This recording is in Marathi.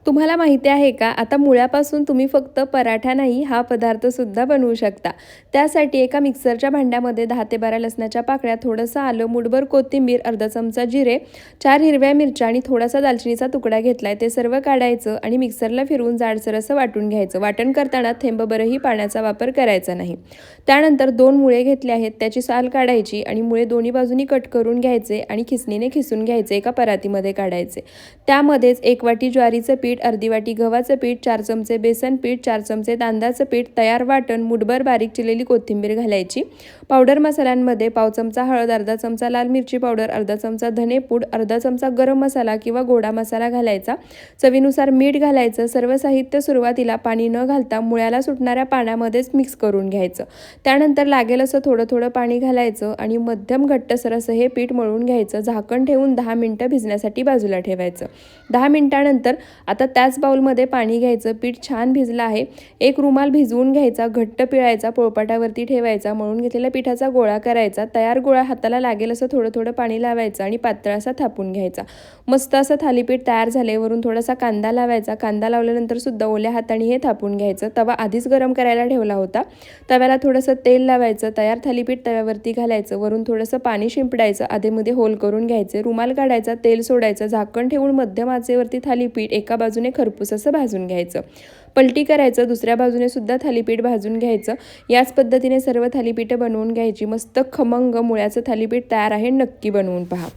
तुम्हाला माहिती आहे का, आता मुळ्यापासून तुम्ही फक्त पराठा नाही हा पदार्थसुद्धा बनवू शकता। त्यासाठी एका मिक्सरच्या भांड्यामध्ये 10 ते 12 लसणाच्या पाकळ्या, थोडंसं आलं, मूठभर कोथिंबीर, अर्धा चमचा जिरे, 4 हिरव्या मिरच्या आणि थोडासा दालचिनीचा तुकडा घेतलाय। ते सर्व काढायचं आणि मिक्सरला फिरवून जाडसर असं वाटून घ्यायचं। वाटण करताना थेंबभरही पाण्याचा वापर करायचा नाही। त्यानंतर 2 मुळे घेतले आहेत, त्याची साल काढायची आणि मुळे दोन्ही बाजूनी कट करून घ्यायचे आणि खिसणीने खिसून घ्यायचे, एका परातीमध्ये काढायचे। त्यामध्येच 1 वाटी ज्वारीचं पीठ, अर्धी वाटी गव्हाचं पीठ, 4 चमचे बेसन पीठ, 4 चमचे तांदळाचं पीठ, तयार वाटण, मूठभर बारीक चिरलेली कोथिंबीर घालायची। पावडर मसाल्यांमध्ये पाव चमचा हळद, अर्धा चमचा लाल मिरची पावडर, अर्धा चमचा धने पूड, अर्धा चमचा गरम मसाला किंवा गोडा मसाला घालायचा, चवीनुसार मीठ घालायचं। सर्व साहित्य सुरुवातीला पाणी न घालता मुळ्याला सुटणाऱ्या पाण्यामध्येच मिक्स करून घ्यायचं। त्यानंतर लागेल असं थोडं थोडं पाणी घालायचं आणि मध्यम घट्टसर असं हे पीठ मळून घ्यायचं। झाकण ठेवून 10 मिनिटं भिजण्यासाठी बाजूला ठेवायचं। 10 मिनिटानंतर आता त्याच बाउलमध्ये पाणी घ्यायचं। पीठ छान भिजलं आहे, एक रुमाल भिजवून घ्यायचा, घट्ट पिळायचा, पोळपाटावरती ठेवायचा, मळून घेतलेल्या पिठाचा गोळा करायचा। तयार गोळा हाताला लागेल असं थोडं थोडं पाणी लावायचं आणि पातळ असा थापून घ्यायचा। मस्त असं थालीपीठ तयार झाले। वरून थोडासा कांदा लावायचा। कांदा लावल्यानंतर सुद्धा ओल्या हाताने हे थापून घ्यायचं। तवा आधीच गरम करायला ठेवला होता, तव्याला थोडंसं तेल लावायचं, तयार थालीपीठ तव्यावरती घालायचं, वरून थोडंसं पाणी शिंपडायचं, आधेमध्ये होल करून घ्यायचे, रुमाल काढायचा, तेल सोडायचं, झाकण ठेवून मध्यम आचेवरती थालीपीठ एका बाजूने खरपूस असं भाजून घ्यायचं। पलटी करायचं, दुसऱ्या बाजूने सुद्धा थालीपीठ भाजून घ्यायचं। याच पद्धतीने सर्व थालीपीठं बनवून घ्यायची। मस्त खमंग मुळ्याचं थालीपीठ तयार आहे, नक्की बनवून पहा।